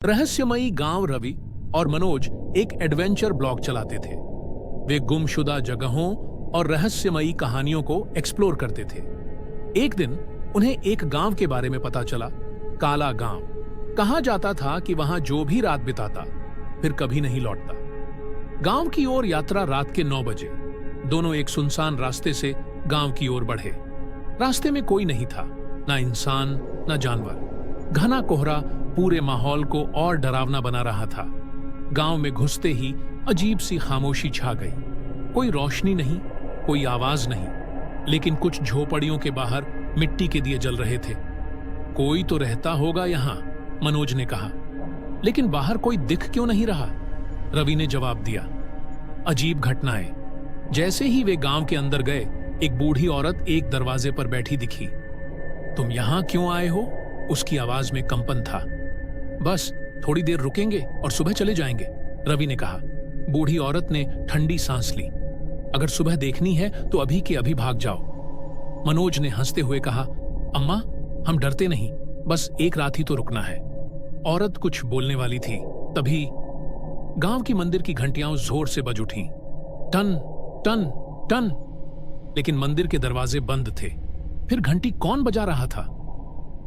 रहस्यमयी गांव रवि और मनोज एक एडवेंचर ब्लॉग चलाते थे। वे गुमशुदा जगहों और रहस्यमयी कहानियों को एक्सप्लोर करते थे। एक दिन उन्हें एक गांव के बारे में पता चला, काला गांव। कहा जाता था कि वहां जो भी रात बिताता फिर कभी नहीं लौटता। गांव की ओर यात्रा रात के 9 बजे। दोनों एक सुनसान रास्ते से गांव की ओर बढ़े। रास्ते में कोई नहीं था, ना इंसान ना जानवर। घना कोहरा पूरे माहौल को और डरावना बना रहा था। गांव में घुसते ही अजीब सी खामोशी छा गई। कोई रोशनी नहीं, कोई आवाज नहीं, लेकिन कुछ झोपड़ियों के बाहर मिट्टी के दिए जल रहे थे। कोई तो रहता होगा यहां, मनोज ने कहा। लेकिन बाहर कोई दिख क्यों नहीं रहा? रवि ने जवाब दिया, अजीब घटनाएं। जैसे ही वे गांव के अंदर गए, एक बूढ़ी औरत एक दरवाजे पर बैठी दिखी। तुम यहां क्यों आए हो? उसकी आवाज में कंपन था। बस थोड़ी देर रुकेंगे और सुबह चले जाएंगे, रवि ने कहा। बूढ़ी औरत ने ठंडी सांस ली। अगर सुबह देखनी है तो अभी के अभी भाग जाओ। मनोज ने हंसते हुए कहा, अम्मा हम डरते नहीं, बस एक रात ही तो रुकना है। औरत कुछ बोलने वाली थी, तभी गांव की मंदिर की घंटियां जोर से बज उठीं। Ton ton ton. लेकिन मंदिर के दरवाजे बंद थे। फिर घंटी कौन बजा रहा था?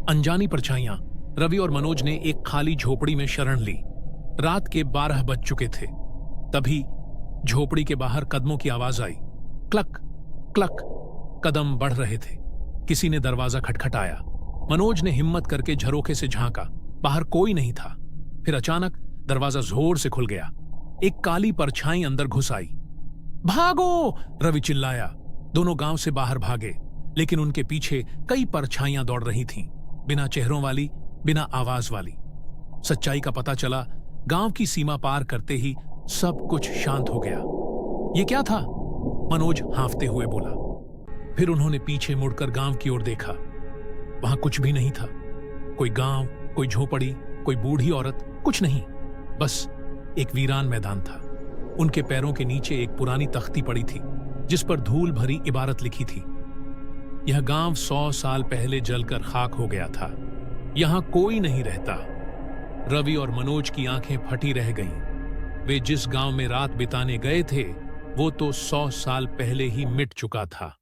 अनजानी परछाइयां। रवि और मनोज ने एक खाली झोपड़ी में शरण ली। रात के 12 बज चुके थे। तभी झोपड़ी के बाहर कदमों की आवाज आई। Clock clock. कदम बढ़ रहे थे। किसी ने दरवाजा खटखटाया। मनोज ने हिम्मत करके झरोखे से झांका। बाहर कोई नहीं था। फिर अचानक दरवाजा जोर से खुल गया। एक काली परछाई अंदर घुस आई। भागो! रवि चिल्लाया। दोनों गांव से बाहर भागे, लेकिन उनके पीछे कई परछाइयां दौड़ रही थीं, बिना चेहरों वाली, बिना आवाज वाली। सच्चाई का पता चला, गांव की सीमा पार करते ही सब कुछ शांत हो गया। ये क्या था? मनोज हांफते हुए बोला। फिर उन्होंने पीछे मुड़कर गांव की ओर देखा। वहां कुछ भी नहीं था। कोई गांव, कोई झोपड़ी, कोई बूढ़ी औरत, कुछ नहीं। बस एक वीरान मैदान था। उनके पैरों के नीचे एक पुरानी तख्ती पड़ी थी, जिस पर धूल भरी इबारत लिखी थी। यह गांव 100 साल पहले जलकर खाक हो गया था। यहां कोई नहीं रहता। रवि और मनोज की आंखें फटी रह गईं। वे जिस गांव में रात बिताने गए थे, वो तो 100 साल पहले ही मिट चुका था।